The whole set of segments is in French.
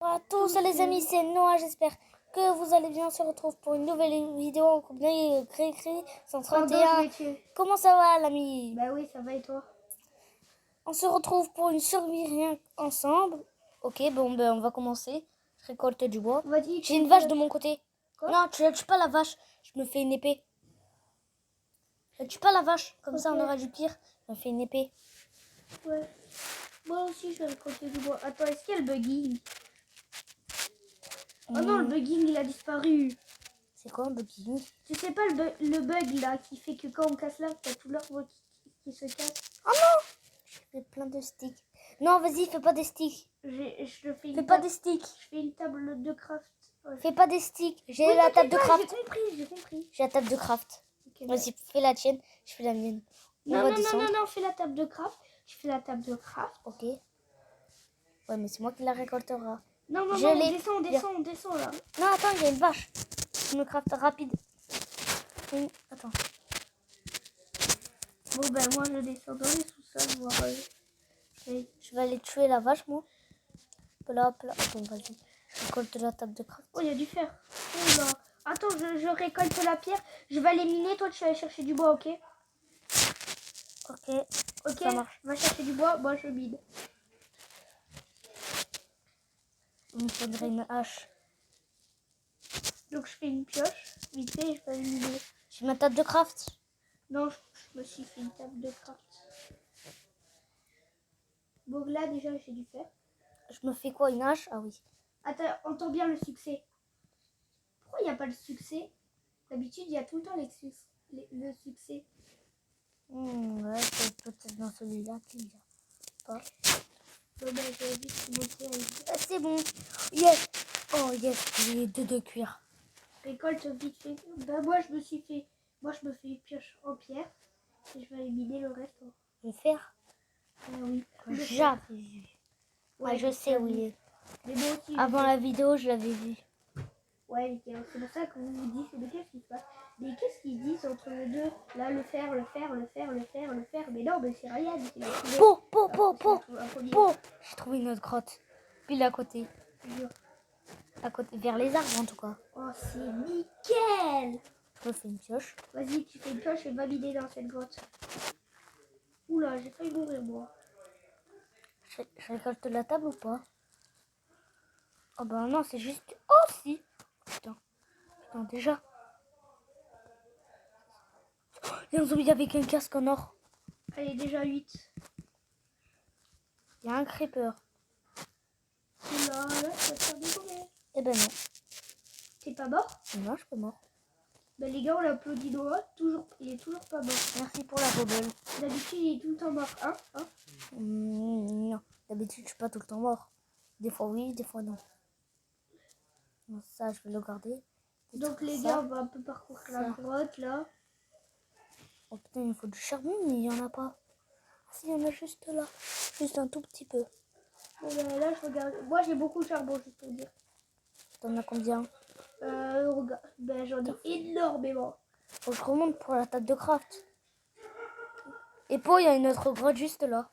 Bonjour à tous les amis, c'est Noah, j'espère que vous allez bien. On se retrouve pour une nouvelle vidéo en compagnie de Grégory 131. Comment ça va l'ami? Bah oui, ça va et toi? On se retrouve pour une survie rien ensemble. Ok, bon ben on va commencer. Je récolte du bois. J'ai une vache de mon côté. Quoi? Non, tu la tues pas la vache, je me fais une épée. Tu tue pas la vache, comme ça on aura du pire. Je me fais une épée. Ouais. Moi aussi je vais récolter du bois. Attends, est-ce qu'il y a le bugging? Oh non, le bugging il a disparu. C'est quoi un bugging? Tu sais pas le bug là qui fait que quand on casse l'arbre, t'as tout l'arbre qui se casse. Oh non! Je fais plein de sticks. Non, vas-y, fais pas des sticks. Fais pas des sticks. Je fais une table de craft. Ouais. Fais pas des sticks. J'ai la table de craft. J'ai compris. J'ai la table de craft. Okay, vas-y, fais la tienne, je fais la mienne. Non, fais la table de craft. Je fais la table de craft. Ok. Ouais, mais c'est moi qui la récoltera. Non, on descend là. Non, attends, il y a une vache. Je me craft rapide. Attends. Bon, ben moi je descends dans les sous-sols voir. Je vais aller tuer la vache, moi. Là. Attends, vas-y. Je récolte la table de craft. Oh, il y a du fer. Oh là. Attends, je récolte la pierre. Je vais aller miner. Toi, tu vas aller chercher du bois, ok? Ok. Ça marche. Va chercher du bois. Moi, je mine. Il me faudrait une hache. Donc, je fais une pioche. Vite fait, je vais aller miner. J'ai ma table de craft. Non, je me suis fait une table de craft. Bon, là, déjà, j'ai du fer. Je me fais quoi, une hache? Ah oui. Attends, entends bien le succès. Pourquoi il n'y a pas le succès? D'habitude, il y a tout le temps le succès. Ouais, c'est peut-être dans celui-là qu'il y a pas. Bon, ben, je vais vite monter avec... C'est bon. Yes. Oh, yes, j'ai deux cuirs. Récolte vite fait. Ben, moi, je me fais une pioche en pierre. Et je vais aller miner le reste. Le fer? Oui. J'avais vu. Ouais, je sais où il est. Mais moi aussi, avant la vidéo, je l'avais vu. Ouais, c'est pour ça que vous vous dites, mais qu'est-ce qui se passe? Mais qu'est-ce qu'ils disent entre les deux? Là, le fer. Mais non, mais c'est rien. J'ai trouvé une autre grotte. Pile à côté. Vers les arbres en tout cas. Oh, c'est nickel! Je fais une pioche. Vas-y, tu fais une pioche et va vider dans cette grotte. Oula, j'ai failli mourir moi. Je récolte la table ou pas? Oh ben non, c'est juste... Oh si! Putain, déjà. Il y a un zombie avec un casque en or. Allez, déjà 8. Il y a un creeper. Oula, là, ça va faire découvrir. Eh ben non. T'es pas mort? Non, je suis pas mort. Ben les gars, on l'applaudit Noah. Il est toujours pas mort. Merci pour la bubble. D'habitude, il est tout le temps mort. Hein? Non, d'habitude, je suis pas tout le temps mort. Des fois oui, des fois non. Bon, ça, je vais le garder. Donc les gars, on va un peu parcourir la grotte là. Oh putain, il me faut du charbon, mais il n'y en a pas. Ah si, il y en a juste là. Juste un tout petit peu. Bon ben là, je regarde. Moi, j'ai beaucoup de charbon, juste pour dire. T'en as combien? Regarde. Ben j'en ai énormément. Faut que je remonte pour la table de craft. Et puis, il y a une autre grotte juste là.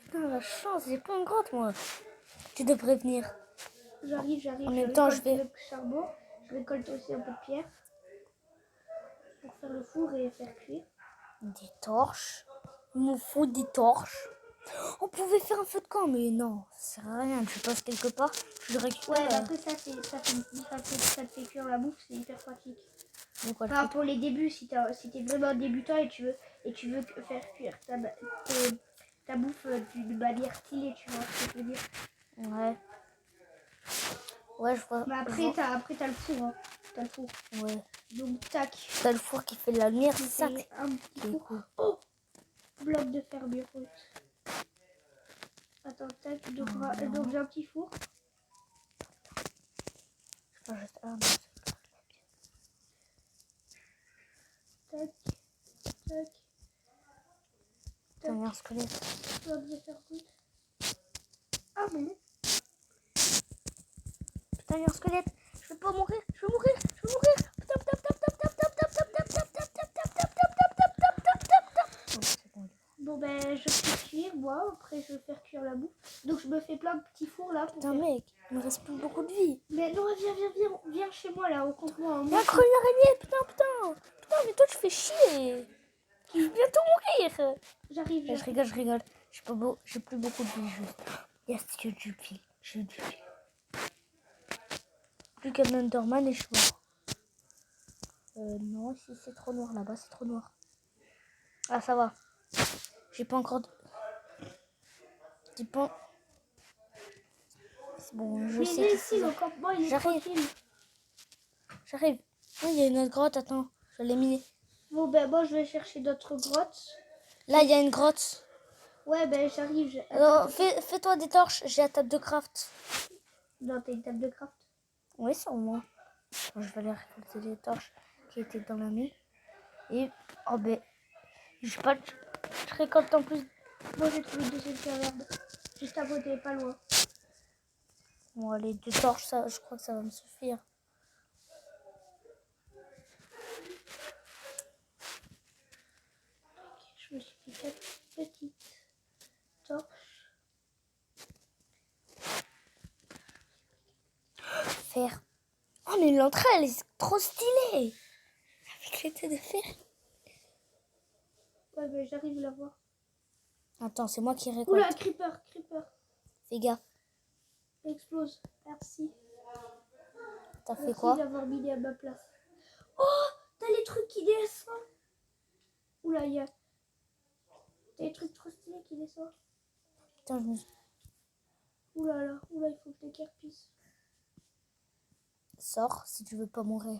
Putain, la chance, j'ai plein de grottes, moi. Tu devrais venir. J'arrive. En même temps, je vais... le charbon. Je récolte aussi un peu de pierre. Pour faire le four et faire cuire. Des torches. Il me faut des torches. On pouvait faire un feu de camp, mais non, ça sert à rien. Tu passes quelque part, je le récupère. Ouais, après ça te fait cuire la bouffe, c'est hyper pratique. Donc, ouais, enfin, pour les débuts, si t'es vraiment débutant et tu veux faire cuire ta bouffe d'une manière stylée, tu vois ce que je veux dire. Ouais. Ouais, je vois. Mais après, t'as le four, hein. T'as le four. Ouais. Donc, tac. T'as le four qui fait de la lumière, c'est ça. Un petit four. Cool. Oh, bloc de fer brut. Attends, tac. Donc j'ai un petit four. Je peux juste... Ah, non. Tac. T'as mis un squelette. Bloc de fer brut. Ah bon? Putain, il y a un squelette. Je vais pas mourir. Je vais mourir. Bon, ben, je fais cuire, moi. Après, je vais faire cuire la bouffe. Donc, je me fais plein de petits fours là. Pour Putain, faire... mec, il me reste plus beaucoup de vie. Mais non, viens chez moi là, au campement. Hein. Il y a encore une araignée, putain, mais toi, tu fais chier. Je vais bientôt mourir. J'arrive. Je rigole. J'ai plus beaucoup de vie, juste. Yes, j'ai du fil. Plus qu'un Enderman et je suis mort. Non, si c'est trop noir là-bas, c'est trop noir. Ah, ça va. J'ai pas encore... C'est bon, je sais que ici, le campement, il est J'arrive. tranquille. J'arrive. Oui, il y a une autre grotte, attends. Je l'ai minée. Bon, ben, moi, je vais chercher d'autres grottes. Là, il y a une grotte. Ouais, ben, j'arrive. Alors, fais-toi des torches, j'ai la table de craft. Non, t'as une table de craft. Oui, c'est moi. Je vais aller récolter les torches qui étaient dans la nuit. Et, oh ben, je récolte en plus. Moi, j'ai trouvé 2 caverne. Juste à côté, pas loin. Bon, les 2 torches, ça, je crois que ça va me suffire. Je me suis fait 4 petites torches. Fer. Oh, mais l'entrée, elle est trop stylée. Avec les têtes de fer. Ouais, ben, j'arrive à la voir. Attends, c'est moi qui récolte. Oula, creeper. Fais gaffe. Explose. Merci. T'as fait Merci quoi? d'avoir mis à ma place. Oh, t'as les trucs qui descendent. Oula, il y a... T'as les trucs trop stylés qui descendent. Putain, je me suis... Oula, il faut que je décarpisse. Sors si tu veux pas mourir.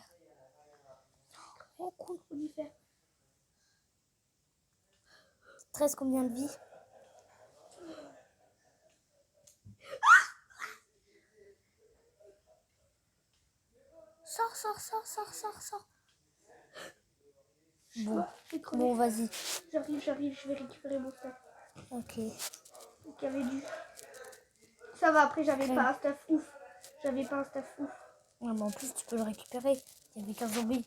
Oh, cool, faut lui faire. 13, combien de vie? Sors. Bon, vas-y. J'arrive, je vais récupérer mon stuff. Ok. Donc, il y avait du... Ça va, après, j'avais pas un stuff ouf. Ouais, mais en plus, tu peux le récupérer. Il y avait qu'un zombie.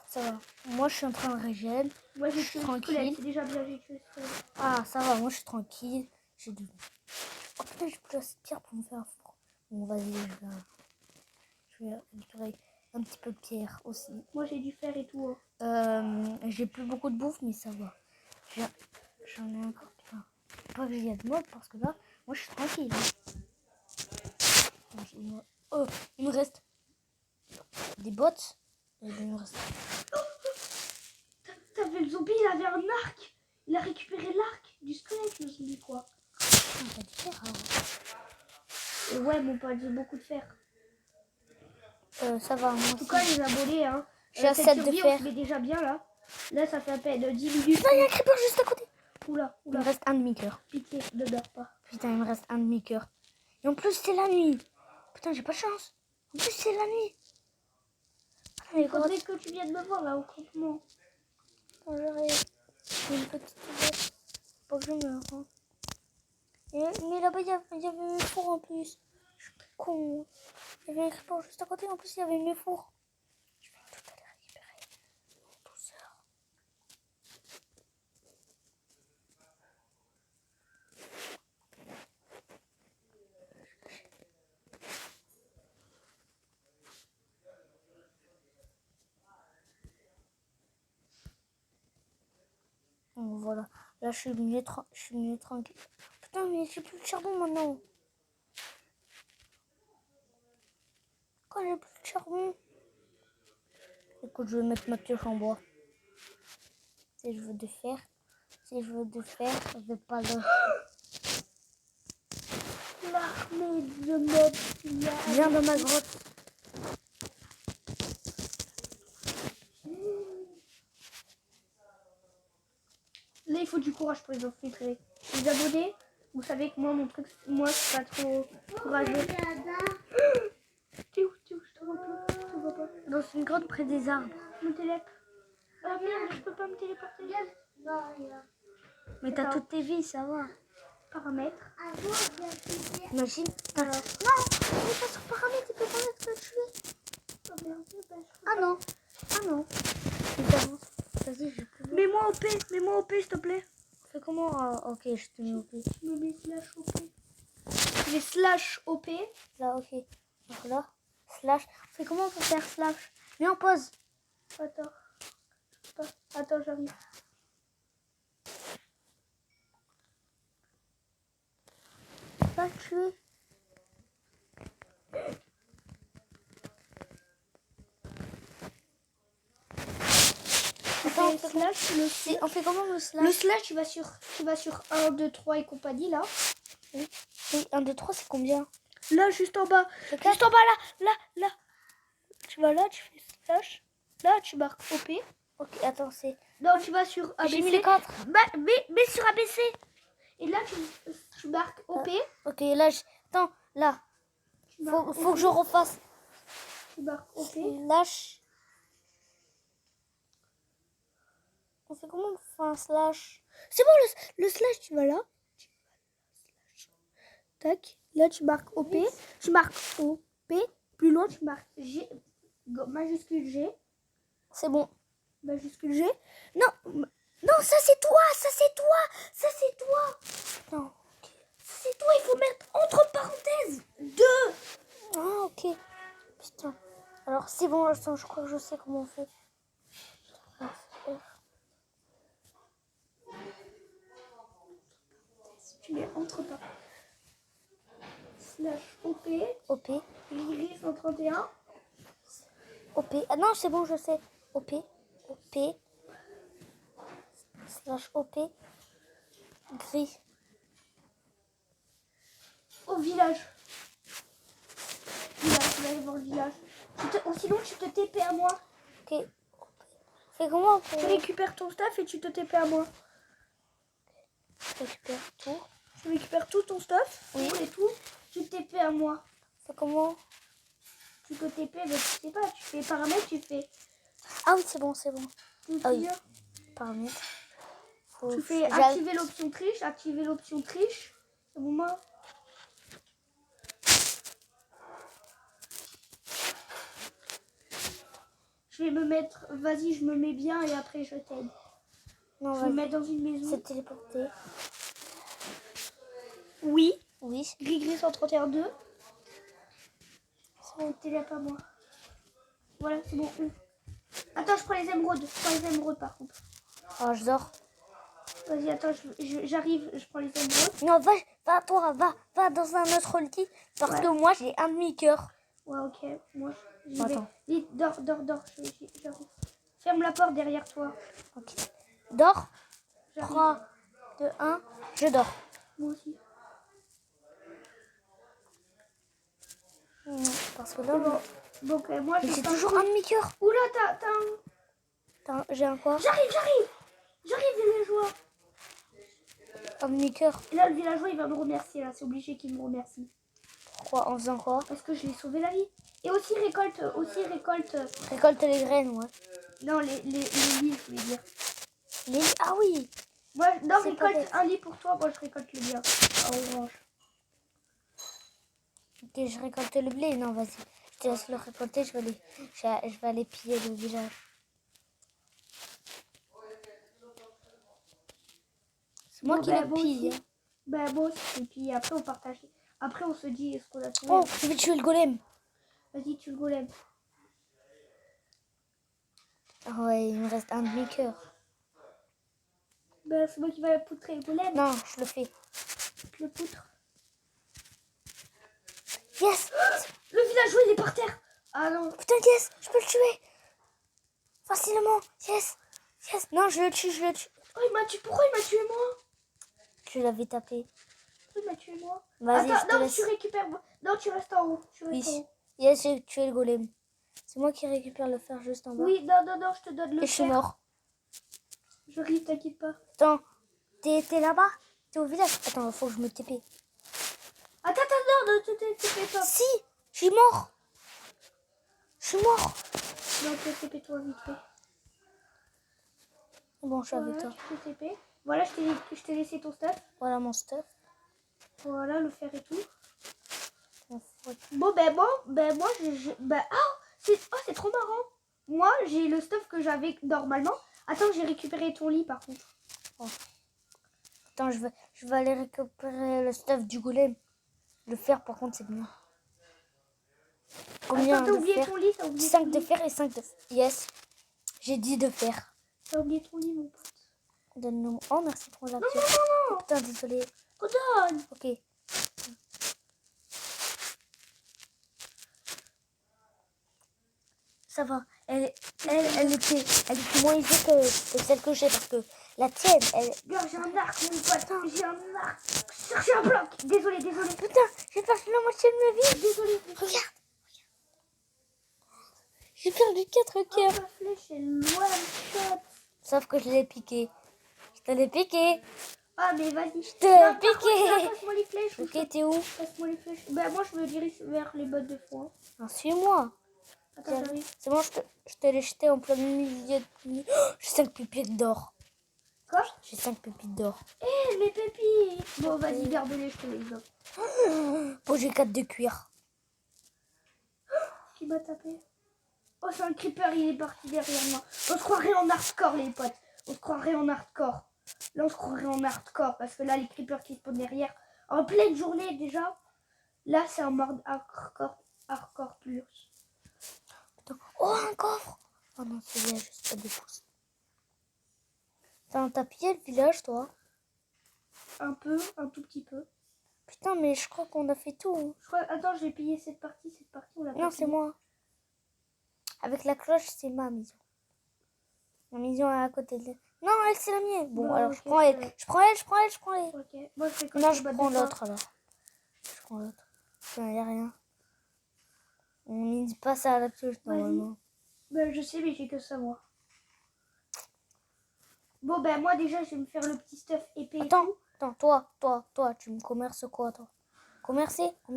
Ça va. Moi, je suis en train de régénérer. Moi, j'ai Je suis tué le tranquille. squelette, c'est déjà bien, j'ai tué le squelette. Ah, ça va. Moi, je suis tranquille. J'ai du... Oh putain, j'ai plus assez de pierre pour me faire un four. Bon, vas-y, je vais récupérer un petit peu de pierre aussi. Moi, j'ai du fer et tout. Hein. J'ai plus beaucoup de bouffe, mais ça va. J'en ai encore. Putain. Pas que j'y ai de mode parce que là, moi, je suis tranquille. Oh, il me reste des bottes. Il me reste... T'as vu le zombie, il avait un arc. Il a récupéré l'arc du squelette, le zombie, quoi. Putain, t'as du fer, hein. Et ouais, mon pote, j'ai beaucoup de fer. Ça va, moi En tout cas, les abonnés, hein. J'ai cette 7 de survie, fer. on se met déjà bien, là. Là, ça fait à peine 10 minutes. Putain, il y a un creeper juste à côté. Oula, Il me reste un demi-cœur. pitié, ne meurs pas. Putain, il me reste un demi-cœur. Et en plus, c'est la nuit. Putain, j'ai pas de chance. En plus, c'est la nuit. Ah, Il faudrait que tu viennes me voir, là, au campement. Quand j'arrive, j'ai une petite boîte. Pas que je meure. Hein. Mais là-bas, il y avait mes fours en plus. Je suis con. Il y avait un creeper juste à côté. En plus, il y avait mes fours. Je vais tout aller récupérer. En douceur. Bon, voilà. Là, je suis mieux tranquille. Putain, mais j'ai plus de charbon maintenant. Quand j'ai plus de charbon. Écoute, je vais mettre ma pioche en bois. Si je veux de fer, je vais pas le... L'armée de mobs. Viens dans ma grotte. Là, il faut du courage pour les infiltrer. Les abonnés, vous savez que moi, mon truc, moi, je suis pas trop courageux. T'es où? Je te vois pas. Je te vois pas. Dans une grotte près des arbres. Me télép. Ah merde, je peux pas me téléporter. Mais t'as toutes tes vies, ça va. Paramètres. Imagine. Non, il est pas sur paramètres, il peut pas te tuer. Oh merde, bah, Ah non. Évidemment. Vas-y, j'ai plus. Mets-moi OP, s'il te plaît. On fait comment? Ok, je te mets au pied. Je me mets slash OP. Je vais slash OP. Là, ok. Donc là, slash. On fait comment pour faire slash? Mets en pause. Attends. Attends, j'arrive. Pas tuer. Attends, Et slash, le on fait comment le slash? Le slash, tu vas sur 1, 2, 3 et compagnie, là. Oui, 1, 2, 3, c'est combien? Là, juste en bas. C'est Juste en bas, là. Tu vas là, tu fais slash. Là, tu marques OP. Ok, attends, c'est. Non, tu vas sur ABC. J'ai mis les 4. Mais sur ABC. Et là, tu marques OP. Ok, là, attends, là. Tu marques Faut que je refasse. Tu marques OP. Slash. On fait comment pour faire un slash? C'est bon, le slash, tu vas là. Tac. Là, tu marques OP. Oui. Tu marques OP. Plus loin, tu marques G. Majuscule G. C'est bon. Majuscule G. Non, ça c'est toi. Non. C'est toi, il faut mettre entre parenthèses 2. Ah, ok. Putain. Alors, c'est bon, attends, je crois que je sais comment on fait. Tu mets entre parenthèses. Slash OP. OP. Gris 131. OP. Ah non, c'est bon, je sais. OP. OP. Slash OP. Gris. Au village. Tu vas aller voir le village. Sinon, tu te TP à moi. Ok. Fais comment pour Tu récupères ton stuff et tu te TP à moi. récupérer tout? Tu récupères tout ton stuff. Oui. Et tout. Tu te TP à moi. Fais comment? Tu te TP, mais tu sais pas. Tu fais paramètres, tu fais. Ah oui, c'est bon, c'est bon. Tout Ah oui. bien. Paramètres. Tu fais activer l'option triche. C'est bon, moi. Je vais me mettre. Vas-y, je me mets bien et après je t'aide. Non, Je vais me mettre dans une maison. c'est téléporté. Oui. Oui. Gris 131-2. C'est bon, télé pas moi. Voilà, c'est bon. Attends, je prends les émeraudes. Par contre. Oh, je dors. Vas-y, attends, j'arrive, je prends les émeraudes. Non, va, toi, va dans un autre lit. Parce que moi, j'ai un demi-cœur. Ouais, ok. Moi, j'y vais. Attends. Vite, dors. J'arrive. Ferme la porte derrière toi. Ok. Dors. J'arrive. 3, 2, 1. Je dors. Moi aussi. Parce que là, Donc, moi, j'ai toujours un demi-cœur. Oula, t'as un... J'ai un quoi? J'arrive, villageois. Un demi-cœur. Et là, le villageois, il va me remercier, là. C'est obligé qu'il me remercie. Pourquoi? En faisant quoi? Parce que je lui ai sauvé la vie. Et aussi récolte... Récolte les graines, ouais. Non, les lits, je voulais dire. Ah oui. Moi, non, C'est récolte pas bête. un lit pour toi. Moi, je récolte le bien. En orange. Ok, je récolte le blé. Non, vas-y. Je te laisse le récolter. Je vais aller piller le village. C'est moi qui le pille. Aussi. Bah, moi aussi. Et puis après, on partage. Après, on se dit ce qu'on a trouvé. Oh, je vais tuer le golem. Vas-y, tu le golem. Ah ouais, il me reste un demi-cœur. Bah, c'est moi qui va poutrer le golem. Non, je le fais. Le poutre. Yes. Le villageois, il est par terre. Ah non. Putain, yes, je peux le tuer. Facilement. Yes. Non, je le tue. Oh, il m'a tué. Pourquoi il m'a tué moi? Je l'avais tapé. Pourquoi il m'a tué moi? Vas-y, attends, je te non, laisse. tu récupères. Non, tu restes en haut. Oui. Yes, j'ai tué le golem. C'est moi qui récupère le fer juste en bas. Oui, non, je te donne le fer. Et je suis mort. Je ris, t'inquiète pas. Attends, t'es là-bas? T'es au village? Attends, faut que je me TP. Attends, non, ne te fais pas. Si, je suis mort. Non, te TP toi vite fait. Bon, je suis avec toi. Je te TP. Voilà, je t'ai laissé ton stuff. Voilà mon stuff. Voilà, le fer et tout. Bon, Bon, moi, c'est trop marrant. Moi, j'ai le stuff que j'avais normalement. Attends, j'ai récupéré ton lit par contre. Attends, je vais aller récupérer le stuff du golem. Le fer, par contre, c'est bien. Combien Attends, t'as de oublié fer? ton lit, t'as oublié 5 ton de lit. fer et 5 de fer. Yes. J'ai 10 de fer. T'as oublié ton lit, mon pote. Donne-nous. Oh, merci pour la Non, pierre. non, non. Putain, désolé. Redonne. Ok. Ça va. Elle était moins usée que celle que j'ai parce que la tienne, elle. Regarde, j'ai un arc, mon pote. J'ai un arc. Cherchez un bloc. Désolé, désolé. Putain, j'ai perdu la moitié de ma vie. Désolé. Regarde. J'ai perdu 4 Oh, cœurs. ma flèche, elle one shot. Sauf que je l'ai piqué. Je te l'ai piqué. Ah, mais vas-y. Je te l'ai Non, par contre, piqué. passe-moi les flèches. Ok, t'es où? Passe-moi les flèches. Ben, moi, je me dirige vers les bottes de foin. Non, suis-moi. Attends, j'arrive. C'est bon, je te l'ai jeté en plein milieu. Oh, j'ai 5 pépites d'or. Quoi? J'ai 5 pépites d'or. Eh, mes pépites. Bon, vas-y, garde-les, je te les offre. Bon, j'ai 4 de cuir. Qui m'a tapé? Oh, c'est un creeper, il est parti derrière moi. On se croirait en hardcore, les potes. On se croirait en hardcore. Là, on se croirait en hardcore. Parce que là, les creepers qui se posent derrière, en pleine journée déjà, là, c'est un mode hardcore plus. Putain. Oh, un coffre. Oh non, c'est bien, juste pas des pouces. T'as pillé le village, toi? Un peu, un tout petit peu. Putain, mais je crois qu'on a fait tout. Hein. Je crois, attends, j'ai pillé cette partie, on l'a pas Non, c'est pillée. moi. Avec la cloche, c'est ma maison. La maison est à côté de... Non, elle, c'est la mienne. Bon, Bon, alors, ok, je prends elle. Je prends elle. Ok, moi je fais comme Non, les je bottes prends de foin. l'autre, alors. Je prends l'autre. Il n'y a rien. On ne dit pas ça à la touche, normalement. Ben, je sais, mais j'ai que ça, moi. Bon, ben, moi, déjà, je vais me faire le petit stuff épais et tout. Attends, toi, tu me commerces quoi, toi? Commercer. Je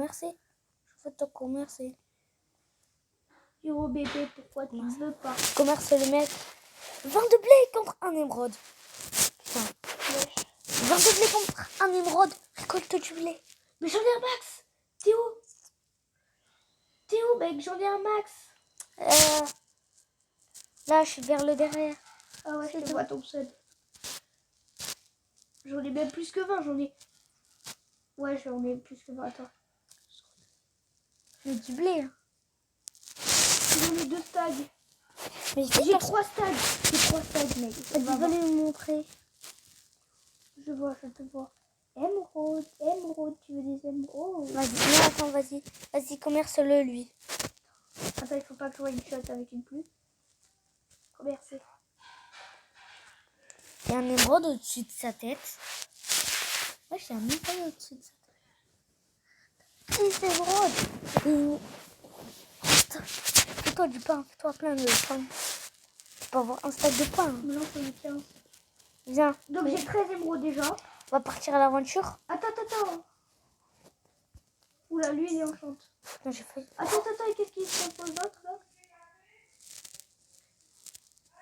veux te commercer. Yo, bébé, pourquoi tu ne veux pas? Commerce le mec. 20 de blé contre un émeraude. Putain. 20 de blé contre un émeraude. Récolte du blé. Mais j'en ai un max. T'es où? T'es où, mec? J'en ai un max. Là, je suis vers le derrière. Ah ouais, je te vois, Thompson. J'en ai même plus que 20, j'en ai... Ouais, j'en ai plus que 20, attends. J'ai du blé. Hein. J'en ai 2 stacks. Mais J'ai 3 stacks. J'ai 3 stacks, mec. Tu vas me montrer. Je vois, je te vois. Émeraude, tu veux des émeraudes? Vas-y, non, attends, vas-y. Vas-y, commerce-le, lui. Attends, il faut pas que je vois une shot avec une pluie. Commercer. Il y a un émeraude au-dessus de sa tête. Ouais, j'ai un émeraude au-dessus de sa tête. 10 émeraudes. Fais-toi du pain, fais-toi plein de pain. Tu peux avoir un stack de pain. Maintenant, j'en ai 15. Viens. Donc, j'ai 13 émeraudes déjà. On va partir à l'aventure. Attends. Oula, lui, il est enchante. Non, j'ai failli. Attends, et qu'est-ce qui se propose d'autre, là?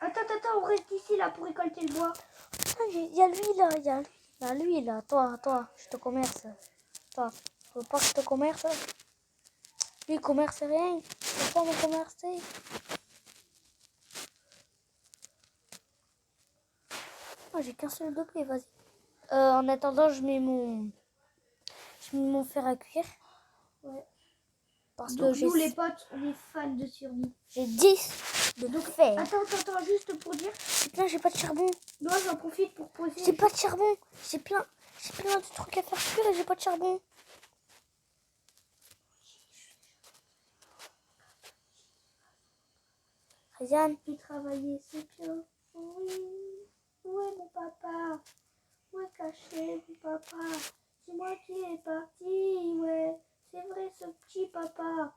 Attends, on reste ici, là, pour récolter le bois. Putain, il y a lui, là. Il y a lui, là. Toi, je te commerce. Toi, tu veux pas que je te commerce? Lui, il commerce rien. Tu peux pas me commercer. Moi, j'ai qu'un seul de blé, vas-y. En attendant, je mets mon fer à cuire. Ouais. Parce Donc, que nous, les potes, on est fans de survie. j'ai 10 de fer. Attends, juste pour dire. Putain, j'ai pas de charbon. Moi, j'en profite pour poser. J'ai pas de charbon. J'ai plein de trucs à faire cuire et j'ai pas de charbon. Ryan, Et travailler, c'est bien. Oui. Où est mon papa? Où est caché mon papa? C'est moi qui est parti, ouais. C'est vrai, ce petit papa.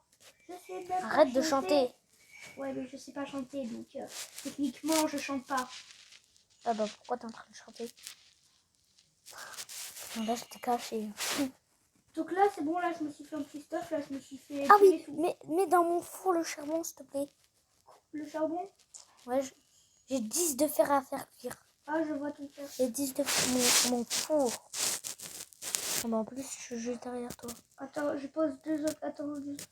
Je sais même pas arrête de chanter. Ouais, mais je sais pas chanter, donc techniquement, je chante pas. Ah bah pourquoi t'es en train de chanter? Non, là, je t'ai caché. Donc là, c'est bon, là, je me suis fait un petit stuff, là, je me suis fait... Ah oui, mets dans mon four le charbon, s'il te plaît. Le charbon? Ouais, j'ai 10 de fer à faire cuire. Ah, je vois ton fer. J'ai 10 de mon four. Ah bah en plus, je suis juste derrière toi. Attends, je pose 2 autres... Attends,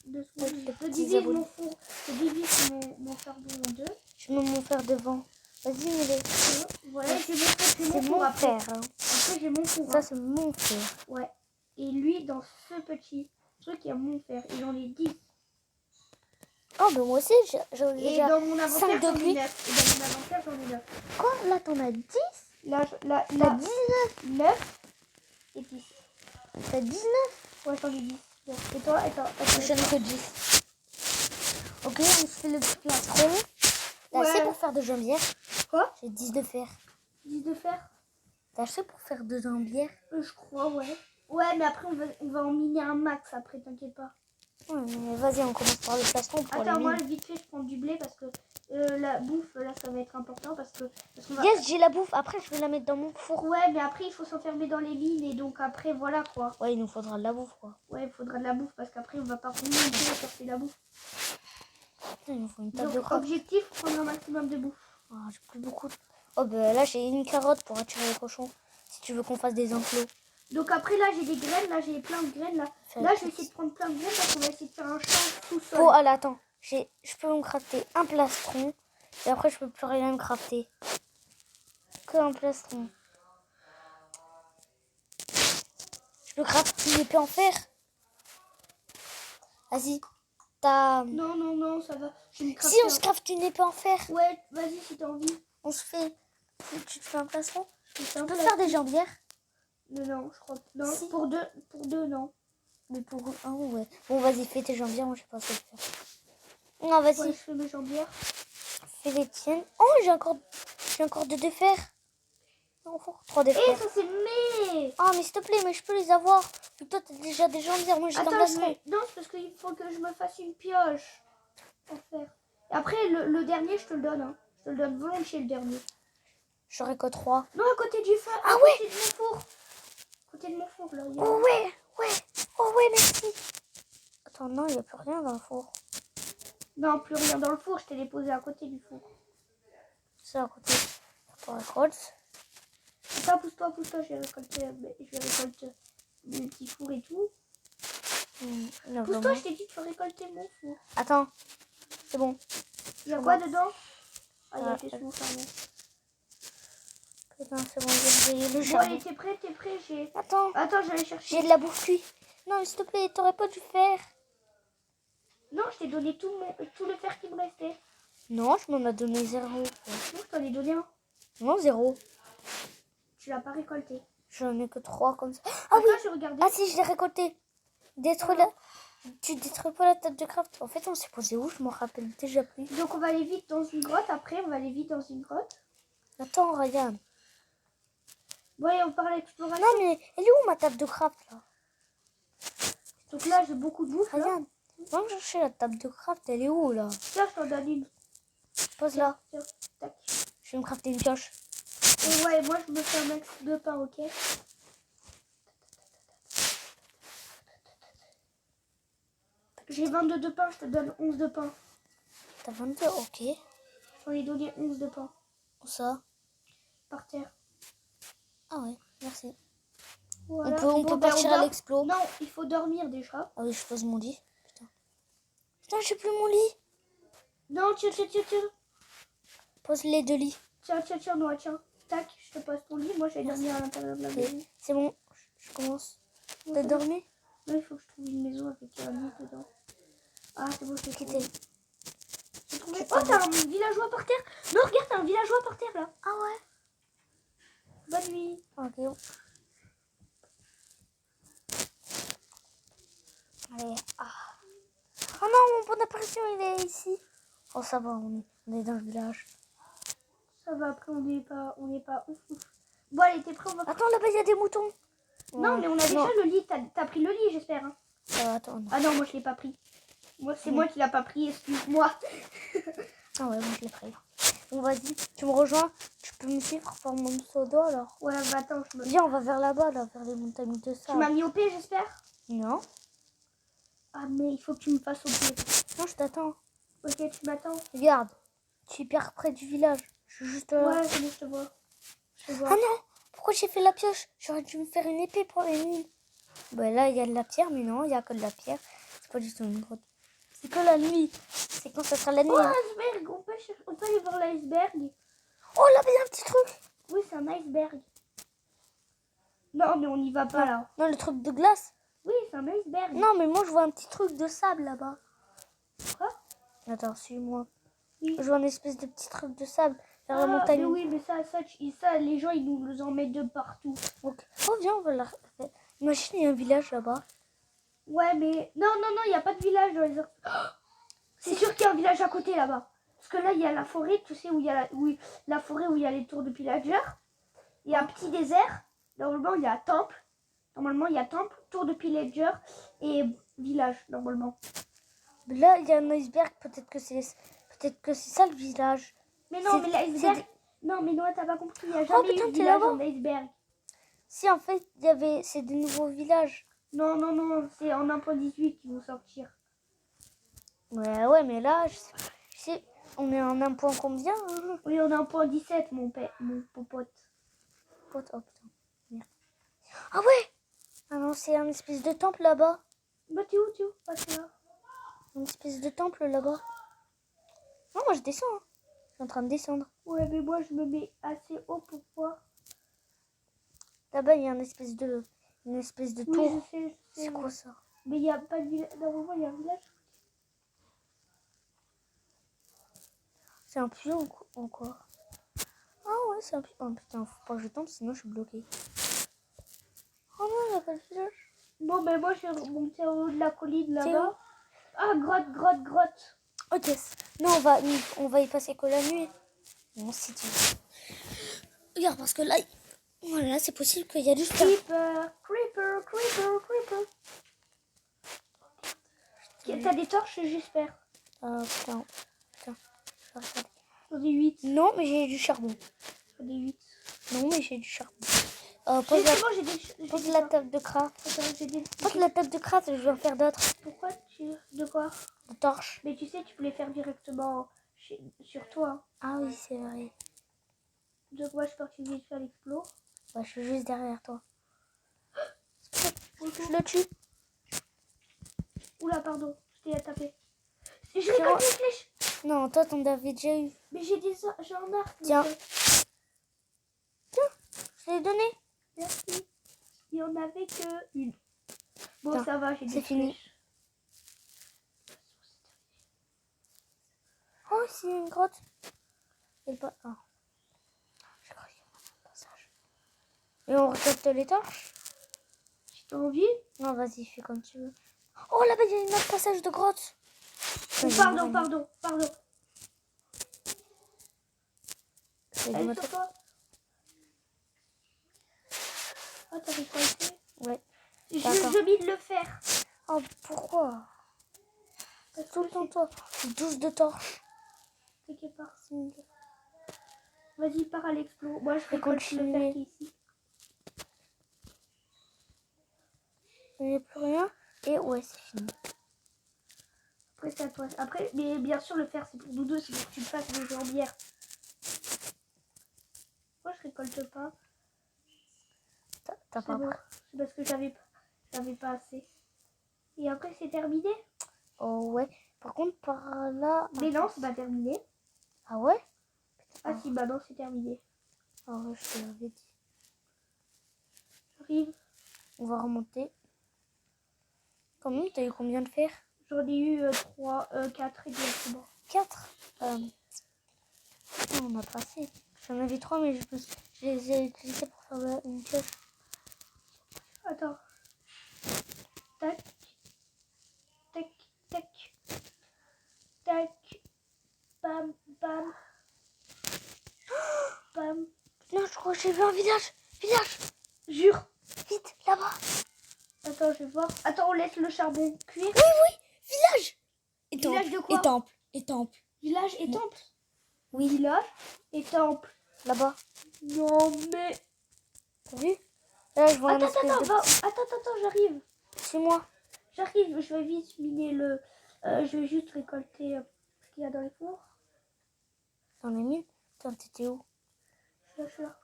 2 secondes. Ouais, Je divise mon four. Je divise mon charbon en 2. Je mets mon fer devant. Vas-y, mets-les. Voilà, j'ai C'est mon mon four après. frère. Hein. Après, j'ai mon four. Ça, c'est mon frère. Ouais. Et lui, dans ce petit truc, il y a mon fer. Il en est 10. Oh, ben moi aussi, j'ai Et déjà dans mon inventaire, 5 j'en ai depuis. 9. Et dans mon inventaire, j'en ai 9. Quoi? Là, t'en as 10? Là, T'as 19? 9 et 10. T'as 19? Ouais, j'en ai 10. Et toi, attends. J'en ai que 10. Ok, on se fait le petit plastron. T'as assez pour faire de jambières? Quoi? J'ai 10 de fer. 10 de fer? T'as assez pour faire de jambières? Je crois, ouais. Ouais, mais après, on va en miner un max après, t'inquiète pas. Ouais, mais vas-y, on commence par le plastron pour Attends, les moi, mines. vite fait, je prends du blé parce que la bouffe, là, ça va être important parce qu'on va... Yes, j'ai la bouffe. Après, je vais la mettre dans mon four. Ouais, mais après, il faut s'enfermer dans les mines et donc après, voilà, quoi. Ouais, il nous faudra de la bouffe, quoi. Ouais, il faudra de la bouffe parce qu'après, on va pas remonter à chercher la bouffe. Putain, il nous faut une table de Donc, crabe. objectif, prendre un maximum de bouffe. Ah, j'ai plus beaucoup. Oh, bah là, j'ai une carotte pour attirer les cochons. Si tu veux qu'on fasse des enclos. Donc après, là, j'ai des graines, là, j'ai plein de graines, là. Là, je vais essayer de prendre plein de graines parce qu'on va essayer de faire un champ tout seul. Oh, allez, attends. Je peux me crafter un plastron. Et après, je peux plus rien me crafter. Que un plastron. Je peux crafter une épée en fer. Vas-y. T'as... Non, ça va. Je vais me Si, crafter on se crafte une épée en fer. Ouais, vas-y, si t'as envie. On se fait... Tu te fais un plastron. Je On peut faire des jambières. Non, je crois que... Non, Si. pour deux, non. Mais pour un, ouais. Bon, vas-y, fais tes jambières. Moi, je sais pas ce que faire. Non, vas-y. Ouais, je fais mes jambières. Fais les tiennes. Oh, j'ai encore 2 de fer. Non, 3 de Eh, fer. ça c'est mais... Ah, mais s'il te plaît, mais je peux les avoir. Et toi, t'as déjà des jambières. Moi, j'ai un Attends, plastron. non, c'est parce qu'il faut que je me fasse une pioche. En fer. Et après, le dernier, je te le donne. Hein. Je te le donne volontiers, le dernier. J'aurais que 3. Non, à côté du feu. Ah à ouais. côté de mon four. À côté de mon four, là. Oh ouais, ouais. Oh ouais, merci. Attends, non, il n'y a plus rien dans le four. Non, plus rien dans le four. Je t'ai les posé à côté du four. C'est à côté. Pour récolte. Attends, pousse-toi. Je vais récolter le petit four et tout. Non, Pousse-toi, je t'ai dit de faire récolter mon four. Attends, c'est bon. Il y a quoi dedans? Ah, il y a Ah, des sous fermés. Putain, c'est bon, j'ai le Bon, charbon. allez, t'es prêt? J'ai... Attends, Attends, j'allais chercher. j'ai de la bouffe cuite. Non, mais s'il te plaît, t'aurais pas dû faire. Non, je t'ai donné tout le fer qui me restait. Non, je m'en ai donné 0. Non, je t'en ai donné un. Non, 0. Tu l'as pas récolté. J'en ai que 3 comme ça. Ah Attends, oui. j'ai regardé. Ah si, je l'ai récolté. Détruis la... Tu détruis pas la table de craft. En fait, on s'est posé où? Je m'en rappelle déjà plus. Donc, on va aller vite dans une grotte. Après, on va aller vite dans une grotte. Attends, regarde. Bon, allez, on part à l'exploration. Non, mais elle est où ma table de craft là? Donc là, j'ai beaucoup de bouffe. Là. Regarde. Va me chercher la table de craft. Elle est où là? Tiens, je t'en donne une. Pose là. Tiens, tac. Je vais me crafter une pioche. Et ouais, moi, je me fais un max de pain, ok? J'ai 22 de pain, je te donne 11 de pain. T'as 22? Ok. J'en ai donné 11 de pain. Où ça? Par terre. Ah ouais, merci. Voilà. On peut ben, partir dort. à l'explo. Non, il faut dormir déjà. Ah oui, je pose mon lit. Putain, j'ai plus mon lit. Non, tiens. Pose les 2 lits. Tiens, Noah, tiens. Tac, je te passe ton lit. Moi, je vais dormir à l'intérieur de la maison. Ok, c'est bon, je commence. Bon, T'as c'est bon. dormi? Non, il faut que je trouve une maison avec un lit dedans. Ah, c'est bon, j'ai trouvé. J'ai trouvé. Oh, t'as un villageois par terre. Non, regarde, t'as un villageois par terre, là. Ah ouais? Bonne nuit. Ok. Allez. Ah. Oh non, mon bon apparition, il est ici. Oh, ça va, on est dans le village. Ça va, après, on n'est pas ouf. Bon, allez, t'es prêt, on va... Attends, là-bas, il y a des moutons. Non, mais on a déjà Non. le lit. T'as pris le lit, j'espère. Hein. Attends, non. Ah non, moi, je l'ai pas pris. Moi, c'est moi qui l'ai pas pris, excuse-moi. Ah ouais, moi, je l'ai pris. Bon, vas-y, tu me rejoins. Tu peux me suivre par mon pseudo, alors. Ouais, bah attends, Viens, on va vers là-bas, là, vers les montagnes de Tu sable. m'as mis au pied, j'espère. Non. Ah, mais il faut que tu me fasses au pied. Non, je t'attends. Ok, tu m'attends. Regarde, je suis hyper près du village. Je suis juste là. Ouais, c'est bon, je te vois. Ah non, pourquoi j'ai fait la pioche? J'aurais dû me faire une épée pour les mines. Bah là, il y a de la pierre, mais non, il y a que de la pierre. C'est pas du tout une grotte. C'est que la nuit. C'est quand ça sera la nuit. Oh, hein. iceberg, on peut aller voir l'iceberg. Oh, Oh là, il y a un petit truc. Oui, c'est un iceberg. Non, mais on n'y va pas là. Non, le truc de glace. Oui, c'est un iceberg. Non, mais moi, je vois un petit truc de sable là-bas. Quoi? Attends, suis-moi. Oui. Je vois une espèce de petit truc de sable vers la Ah, montagne. mais oui, mais ça, les gens, ils nous en mettent de partout. Ok. Oh, viens, on va la refaire. Imagine, il y a un village là-bas. Ouais, mais... Non, il n'y a pas de village dans les... C'est sûr qu'il y a un village à côté là-bas. Parce que là, il y a la forêt, tu sais, où il y a la forêt où il y a les tours de pillager. Il y a un petit désert. Normalement, il y a temple. Normalement, il y a temple, tour de pillager et village, normalement. Là, il y a un iceberg. Peut-être que c'est ça le village. Mais non, C'est- mais l'iceberg... c'est Non, mais non, t'as pas compris. Il n'y a jamais eu putain, de t'es village là-bas. en iceberg. Si, en fait, c'est des nouveaux villages. Non, c'est en 1.18 qu'ils vont sortir. Ouais, mais là, je sais, on est en un point combien hein Oui, on est en 1.17, mon popote. Oh putain, merde. Ah ouais. Ah non, c'est un espèce de temple là-bas. Bah, t'es où? Ah, c'est là. Une espèce de temple là-bas. Non, moi je descends. Hein. Je suis en train de descendre. Ouais, mais moi, je me mets assez haut pour voir. Là-bas, il y a une espèce de Oui, tour. je sais. C'est quoi ça? Mais il n'y a pas de village. Normalement, il y a un village. C'est un puits encore. Ah ouais, c'est un puits. Oh putain, faut pas que je tombe, sinon je suis bloquée. Oh non, il n'y a pas de village. Bon, ben moi, je vais remonter au haut de la colline C'est où? là-bas. Ah, grotte. Ok. Non, on va y passer que la nuit. Non, si tu veux. Regarde, parce que là, voilà, c'est possible qu'il y a du feu. Creeper. T'as des torches, j'espère. Putain. J'en ai 8. Non, mais j'ai du charbon. J'en ai 8. Non, mais j'ai du charbon. Pose la, Justement, j'ai pose des la torches. table de craft. Attends, j'ai des... Pose la table de craft, je vais en faire d'autres. Pourquoi tu... De quoi? De torches. Mais tu sais, tu peux les faire directement sur toi. Ah oui, c'est vrai. Donc moi, je pars que tu viens de faire l'explo. Ouais, je suis juste derrière toi. Bonjour. Je le tue. Oula, pardon, je t'ai tapé. Je récolte une flèche. Non, toi, t'en avais déjà eu. Mais j'ai un arc. Tiens. Je l'ai donné. Merci. Il n'y en avait que une. Bon, Tiens, ça va, j'ai des c'est fini. flèches. Oh, c'est une grotte. Et pas. Oh. Je crois qu'il y a un passage. Et on récolte les torches. T'as envie? Non, vas-y, fais comme tu veux. Oh, là-bas, il y a un autre passage de grotte. Oh, pardon. C'est Elle du est sur toi. Ah, t'as récolté? Ouais. Je mis de le faire. Oh, pourquoi? C'est tout le temps toi. 12 de torches. Quelque part. Vas-y, pars à l'explo. Moi, je récolte le continuer. fer qui est ici. Il n'y a plus rien. Et ouais, c'est fini. Après, c'est à toi. Après, mais bien sûr, le fer, c'est pour nous deux. C'est pour que tu fasses des jambières. Moi, je récolte pas. T'as C'est pas bon. pris. C'est parce que j'avais pas assez. Et après, c'est terminé? Oh ouais. Par contre, par là. Mais non, c'est pas terminé. Ah ouais? Ah si, bah non, c'est terminé. Ah ouais, je te l'avais dit. J'arrive. On va remonter. Quand même, t'as eu combien de fer? J'en ai eu 4 exactement. 4. On a pas assez. J'en avais 3, mais je les ai utilisés pour faire une pioche. Attends. Tac. Bam. Bam. Non, je crois que j'ai vu un village. Village. Jure. Vite, là-bas. Attends, je vais voir. Attends, on laisse le charbon cuire. Oui. Village. Et Village temple. de quoi? Et temple. Village et temple. Oui. Village et temple. Là-bas. Non, mais... T'as vu? Là, je vois un Attends, espèce de... attends, j'arrive. Suis-moi. J'arrive, je vais vite miner le... je vais juste récolter ce qu'il y a dans les fours. Dans les mines. Attends, t'étais où? Je suis là.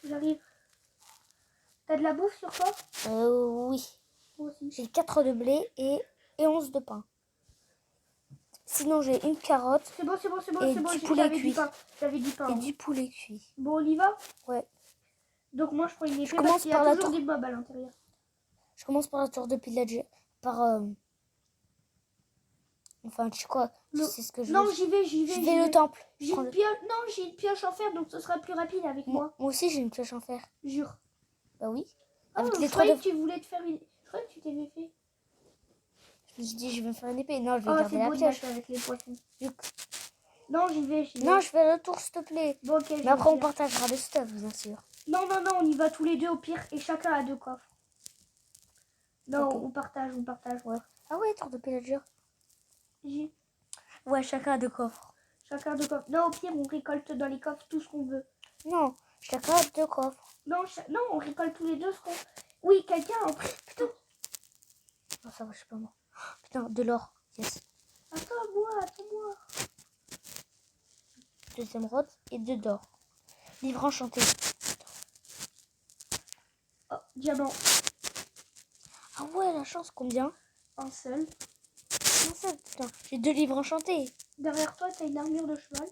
J'arrive. T'as de la bouffe sur toi? Oui. Moi aussi. J'ai 4 de blé et 11 de pain. Sinon, j'ai une carotte C'est bon, c'est bon, c'est bon, Et c'est bon. du poulet J'avais cuit. du pain. J'avais du pain. et du poulet cuit. Bon, on y va. Ouais. Donc moi, je prends une épée commence parce qu'il y a par la toujours tour. des mobs à l'intérieur. Je commence par la tour de pillager. Enfin, tu sais quoi? Le- C'est ce que je Non, veux. j'y vais, j'y Je vais. vais j'y au vais. temple. J'ai une pioche. Non, j'ai une pioche en fer, donc ce sera plus rapide avec moi. Moi aussi, j'ai une pioche en fer. Jure. Bah oui. Oh, Avec je les trois croyais de... que tu voulais te faire une. Je croyais que tu t'avais fait. Je me suis dit, je vais me faire une épée. Non, je vais Oh, garder c'est la beau de pioche. match avec les poissons. Du- Non, j'y vais, j'y vais. Non, je fais le tour, s'il te plaît. Bon, ok, je Mais vais après, on le faire. partagera le stuff, bien sûr. Non, non, non, on y va tous les deux au pire et chacun a 2 coffres. Non, Ok. on partage, on partage. Ouais. Ah ouais, tour de pillager. J'ai- Ouais, chacun a 2 coffres. Chacun a 2 coffres. Non, au pire, on récolte dans les coffres tout ce qu'on veut. Non, chacun a 2 coffres. Non, non, on récolte tous les deux ce qu'on... Oui, quelqu'un a pris. Putain, Oh, ça va, je sais pas moi. Putain, de l'or. Yes. attends-moi, attends-moi. 2 émeraudes et 2 d'or. Livre enchanté. Oh, diamant. Ah ouais, la chance, combien? Un seul. Un seul, putain. J'ai 2 livres enchantés. Derrière toi, t'as une armure de cheval.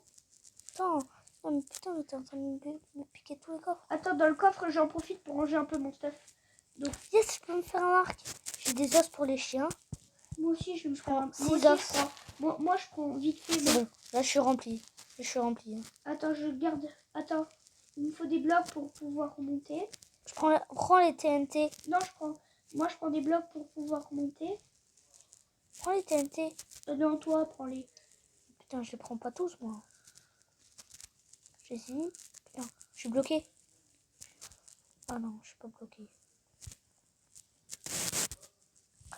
Putain. Non, mais putain, mais t'es en train de me piquer tous les coffres. Attends, dans le coffre, j'en profite pour ranger un peu mon stuff. Donc, Yes, je peux me faire un arc. J'ai des os pour les chiens. moi aussi, je vais me faire un... Six Moi aussi, os. je prends... Moi, je prends vite fait... C'est bon. Là, je suis rempli. Je suis rempli. Hein. Attends, je garde... Attends, il me faut des blocs pour pouvoir remonter. Je prends les TNT. Non, je prends... Moi, je prends des blocs pour pouvoir remonter. Prends les TNT. Non, toi, prends-les. Putain, je les prends pas tous, moi. J'essaye. Putain, je suis bloqué. Ah non, je suis pas bloqué.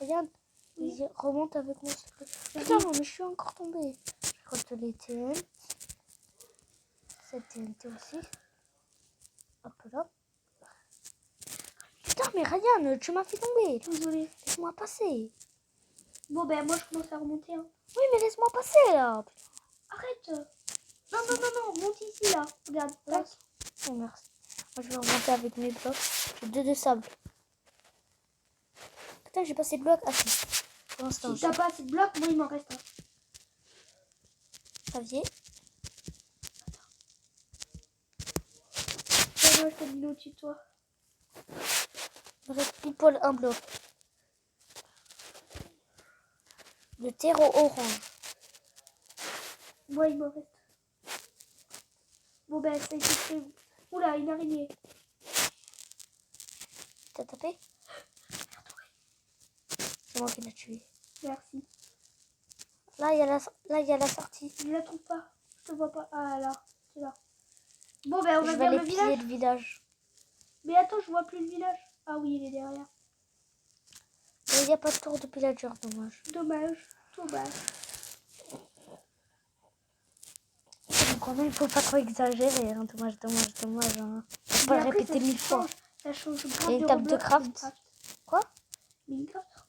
Regarde. Oui. Vas-y, remonte avec moi, s'il te plaît. Putain, non, mais je suis encore tombée. Je compte les TNT. Cette TNT aussi. Hop là. Putain, mais Ryan, tu m'as fait tomber. Désolée. Laisse-moi passer. Bon, ben, moi, je commence à remonter. Hein. Oui, mais laisse-moi passer, là. Arrête. Non, non, non, non, monte ici, là. Regarde, tac. Oh, merci. Moi, je vais remonter avec mes blocs. J'ai 2 de sable. Putain, j'ai pas ces blocs. Ah, si. Pour l'instant, Si t'as pas assez de blocs, moi, il m'en reste un. Xavier. Tiens, moi, je t'ai mis au-dessus de toi. Il me reste pile poil un bloc. Le terreau orange. Moi, il m'en reste. Bon, ben, ça a été fait. Oula, une araignée. T'as tapé? C'est moi qui l'ai tué. Merci. Là, il y a la sortie. Je la trouve pas. Je te vois pas. Ah, là. C'est là. Bon, ben, on Je va vais vers aller le piller village. le village. Mais attends, je vois plus le village. Ah oui, il est derrière. Il n'y a pas de tour de pillager, dommage. Dommage. Dommage. Donc, quand même, il faut pas trop exagérer. Hein. Dommage, dommage, dommage. Hein. Faut pas Mais le après, répéter 1000 fois. Ça change grave. Et une table de Roblox, craft. Minecraft. Quoi? Minecraft.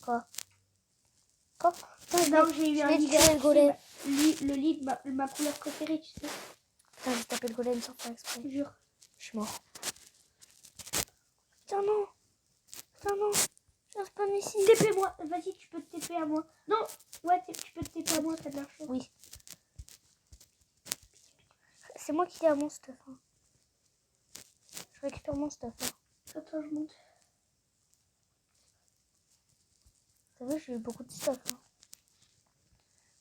Quoi? Putain, Non, j'ai eu je un vais hiver. tuer le golem. Le lit de ma couleur préférée, tu sais. Putain, j'ai tapé le golem sans faire exprès. Je jure. Je suis mort. Putain, non. Putain, non. Je reste pas ici. TP-moi. Vas-y, tu peux te TP à moi. Non. Ouais, tu peux te TP à moi, t'as de la chance. Oui. C'est moi qui ai mon stuff. Hein. Je récupère mon stuff. Hein. Attends, je monte. T'as vu, j'ai eu beaucoup de stuff. Hein.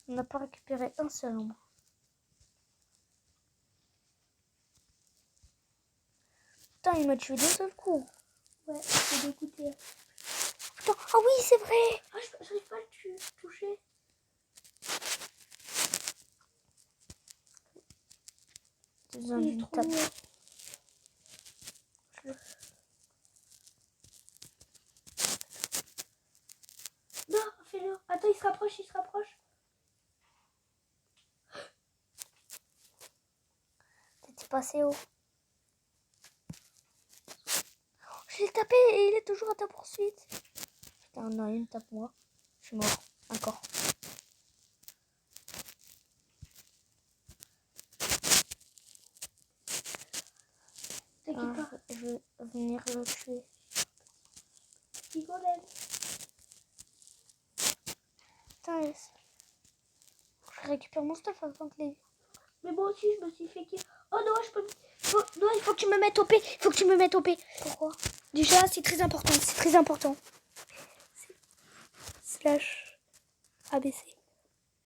On n'a pas récupéré un seul en moi. Putain, il m'a tué d'un seul coup. Ouais, j'ai dégoûté. Putain, ah oui, c'est vrai. Ah, j'arrive pas à le toucher. J'ai besoin Il est d'une trop table. lourd. Non, fais-le. Attends, il se rapproche, il se rapproche. T'étais passé haut. Je l'ai tapé et il est toujours à ta poursuite. Putain, non, une tape moi. Je suis mort. Encore. T'inquiète pas. Je vais venir le tuer. Petit golem. Putain, je récupère mon stuff avant que les... Mais moi aussi, je me suis fait kill. Oh non, non, il faut que tu me mettes OP. Il faut que tu me mettes OP. Pourquoi? Déjà, c'est très important. C'est très important. Slash ABC.